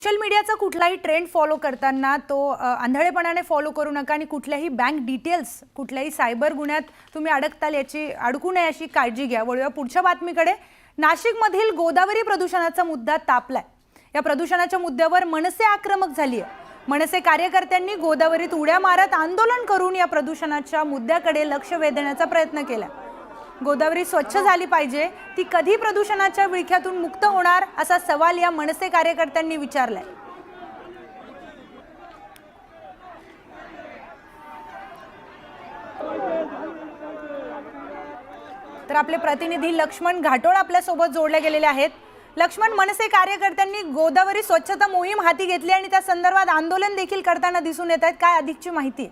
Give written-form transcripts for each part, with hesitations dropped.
Social मीडियाचा कुठलाही trend follow करताना तो आंधळेपणाने फॉलो करू नका आणि कुठल्याही बँक डिटेल्स कुठल्याही सायबर गुन्ह्यात तुम्ही अडकू नये अशी काळजी घ्या। वळूया पुढच्या बातमीकडे। नाशिकमधील गोदावरी प्रदूषणाचा मुद्दा तापलाय। या प्रदूषणाच्या मुद्द्यावर मनसे आक्रमक झाली आहे। मनसे कार्यकर्त्यांनी गोदावरीत उड्या मारत आंदोलन करून या प्रदूषणाच्या मुद्द्याकडे लक्ष वेधण्याचा प्रयत्न केला। गोदावरी स्वच्छ झाली पाहिजे, ती कधी प्रदूषणाच्या विळख्यातून मुक्त होणार असा सवाल या मनसे कार्यकर्त्यांनी विचारलाय। तर आपले प्रतिनिधी लक्ष्मण घाटोळ आपल्या सोबत जोडले गेलेले आहेत। लक्ष्मण, मनसे कार्यकर्त्यांनी गोदावरी स्वच्छता मोहीम हाती घेतली आणि त्या संदर्भात आंदोलन देखील करताना दिसून येत आहेत, काय अधिकची माहिती?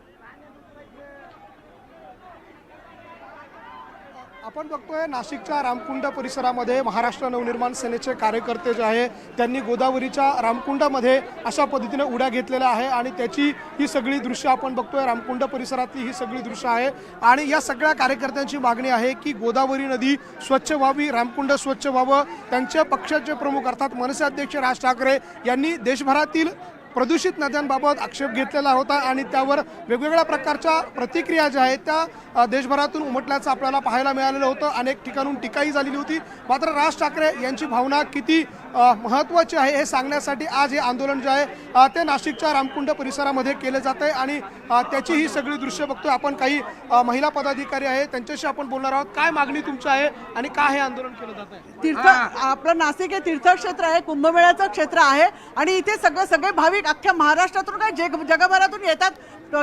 आपण बघतोय नाशिकच्या रामकुंड परिसरामध्ये महाराष्ट्र नवनिर्माण सेनेचे कार्यकर्ते जे आहे त्यांनी गोदावरीच्या रामकुंडामध्ये अशा पद्धतीने उड्या घेतलेल्या आहे आणि त्याची ही सगळी दृश्य आपण बघतोय। रामकुंड परिसरातली ही सगळी दृश्य आहे आणि या सगळ्या कार्यकर्त्यांची मागणी आहे की गोदावरी नदी स्वच्छ व्हावी, रामकुंड स्वच्छ व्हावं। त्यांच्या पक्षाचे प्रमुख अर्थात मनसे अध्यक्ष राज ठाकरे यांनी देशभरातील प्रदूषित नद्यांबाबत आक्षेप घेतलेला होता आणि त्यावर वेगवेगळ्या प्रकारच्या प्रतिक्रिया ज्या आहेत त्या देशभरातून उमटल्याचं आपल्याला पाहायला मिळालेलं होतं। अनेक ठिकाणून टीकाही झालेली होती। मात्र राज ठाकरे यांची भावना किती महत्त्वाची आहे हे सांगण्यासाठी आज हे आंदोलन जे आहे ते नाशिकच्या रामकुंड परिसरामध्ये केले जात आहे आणि त्याची ही सगळी दृश्य बघतोय आपण। काही महिला पदाधिकारी आहे त्यांच्याशी आपण बोलणार आहोत। काय मागणी तुमची आहे आणि का हे आंदोलन केलं जात आहे? तीर्थ आपलं नाशिक हे तीर्थक्षेत्र आहे, कुंभमेळ्याचं क्षेत्र आहे आणि इथे सगळे भाविक अख्ख्या महाराष्ट्रातून काय जगभरातून येतात।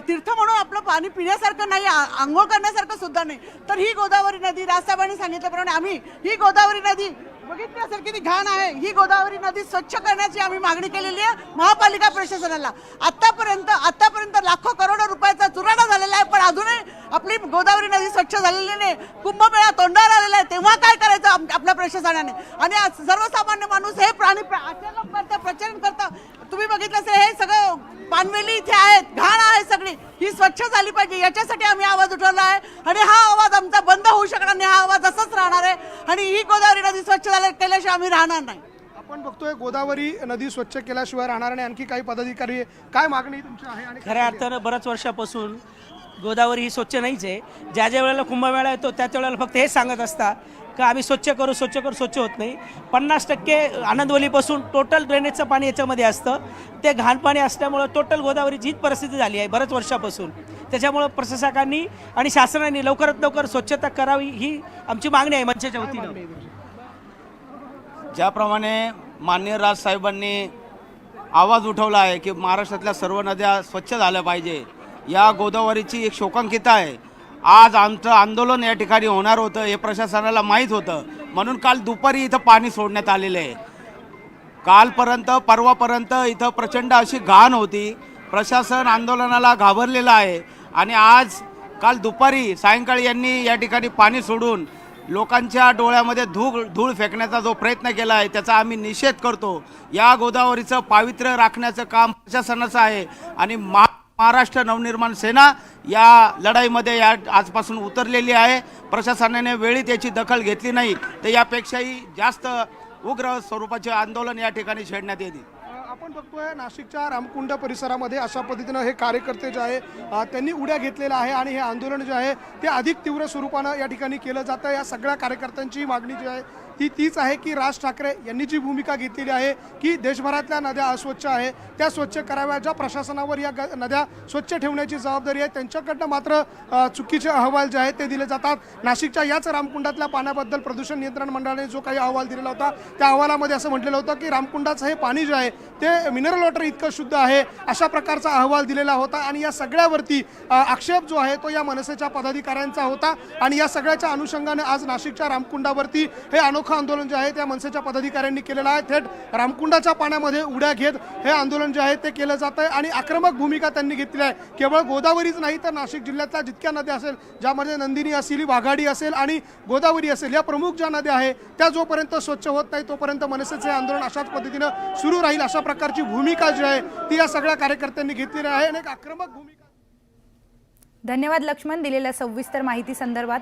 तीर्थ म्हणून आपलं पाणी पिण्यासारखं नाही, आंघोळ करण्यासारखं सुद्धा नाही। तर ही गोदावरी नदी, राजसाहेबांनी सांगितल्याप्रमाणे आम्ही ही गोदावरी नदी बघितली असेल किती घाण आहे, ही गोदावरी नदी स्वच्छ करण्याची आम्ही मागणी केलेली आहे महापालिका प्रशासनाला। आतापर्यंत लाखो करोडो रुपयाचा चुराडा झालेला आहे, पण अजूनही आपली गोदावरी नदी स्वच्छ झालेली नाही। कुंभमेळा तोंडावर आलेला आहे, तेव्हा काय करायचं आपल्या प्रशासनाने? आणि सर्वसामान्य माणूस हे प्राणी अचानक करतं, प्रचलन करतं। तुम्ही बघितलं असेल हे सगळं पानवेली इथे आहेत, घाण आहे सगळी, ही स्वच्छ झाली पाहिजे याच्यासाठी आम्ही आवाज उठवला आहे आणि हा आवाज आमचा बंद होऊ शकणार नाही, हा आवाज असाच राहणार आहे आणि ही गोदावरी नदी स्वच्छ केल्याशिवाय आम्ही राहणार नाही। आपण बघतोय गोदावरी नदी स्वच्छ केल्याशिवाय राहणार नाही। आणखी काही पदाधिकारी काय मागणी तुमची आहे? आणि खऱ्या अर्थानं बऱ्याच वर्षापासून गोदावरी ही स्वच्छ नाहीच आहे। ज्या वेळेला कुंभमेळा येतो त्याच वेळेला फक्त हेच सांगत असतात का आम्ही स्वच्छ करू, स्वच्छ होत नाही। 50% आनंदवलीपासून टोटल ड्रेनेजचं पाणी याच्यामध्ये असतं, ते घाण पाणी असल्यामुळं टोटल गोदावरीची हीच परिस्थिती झाली आहे बऱ्याच वर्षापासून। त्याच्यामुळं प्रशासकांनी आणि शासनाने लवकरात लवकर स्वच्छता करावी ही आमची मागणी आहे मनसेच्या वतीनं। ज्याप्रमाणे माननीय राजसाहेबांनी आवाज उठवला आहे की महाराष्ट्रातल्या सर्व नद्या स्वच्छ झाल्या पाहिजे, या गोदावरीची एक शोकांकिता आहे। आज आमचं आंदोलन या ठिकाणी होणार होतं हे प्रशासनाला माहीत होतं, म्हणून काल दुपारी इथं पाणी सोडण्यात आलेलं आहे। कालपर्यंत परवापर्यंत इथं प्रचंड अशी घाण होती, प्रशासन आंदोलनाला घाबरलेलं आहे आणि काल दुपारी सायंकाळी यांनी या ठिकाणी पाणी सोडून लोकांच्या डोळ्यामध्ये धूळ फेकण्याचा जो प्रयत्न केला आहे त्याचा आम्ही निषेध करतो। या गोदावरीचं पावित्र्य राखण्याचं काम प्रशासनाचं आहे आणि महाराष्ट्र नवनिर्माण सेना या लढाईमध्ये आजपासून उतरलेली आहे। प्रशासनाने वेळी त्याची दखल घेतली नाही तर यापेक्षाही जास्त उग्र स्वरूपाचे आंदोलन या ठिकाणी छेडण्यात येईल। आपण बघतोय नाशिकच्या रामकुंड परिसरामध्ये अशा पद्धतीनं हे कार्यकर्ते जे आहे त्यांनी उड्या घेतलेल्या आहे आणि हे आंदोलन जे आहे ते अधिक तीव्र स्वरूपानं या ठिकाणी केलं जातं। या सगळ्या कार्यकर्त्यांची मागणी जी आहे ती तीच आहे की राज ठाकरे यांनी जी भूमिका घेतलेली आहे की देशभरातल्या नद्या अस्वच्छ आहे त्या स्वच्छ कराव्या, ज्या प्रशासनावर या नद्या स्वच्छ ठेवण्याची जबाबदारी आहे त्यांच्याकडनं मात्र चुकीचे अहवाल जे आहेत ते दिले जातात। नाशिकच्या याच रामकुंडातल्या पाण्याबद्दल प्रदूषण नियंत्रण मंडळाने जो काही अहवाल दिलेला होता त्या अहवालामध्ये असं म्हटलेलं होतं की रामकुंडाचं हे पाणी जे आहे ते मिनरल वॉटर इतकं शुद्ध आहे, अशा प्रकारचा अहवाल दिलेला होता आणि या सगळ्यावरती आक्षेप जो आहे तो या मनसेच्या पदाधिकाऱ्यांचा होता आणि या सगळ्याच्या अनुषंगाने आज नाशिकच्या रामकुंडावरती हे आंदोलन जे आहे त्या मनसेच्या पदाधिकाऱ्यांनी केलेलं आहे। थेट रामकुंडाच्या पाण्यामध्ये उड्या घेत हे आंदोलन जे आहे ते केलं जात आहे आणि आक्रमक भूमिका त्यांनी घेतली आहे। केवळ गोदावरीच नाही तर नाशिक जिल्ह्यातल्या जितक्या नद्या असेल, ज्यामध्ये नंदिनी असेल, वाघाडी असेल आणि गोदावरी असेल, या प्रमुख ज्या नद्या आहेत त्या जोपर्यंत स्वच्छ होत नाही तोपर्यंत मनसेचे आंदोलन अशाच पद्धतीनं सुरू राहील, अशा प्रकारची भूमिका जी आहे ती या सगळ्या कार्यकर्त्यांनी घेतलेली आहे आणि एक आक्रमक भूमिका। धन्यवाद लक्ष्मण दिलेल्या सविस्तर माहिती संदर्भात।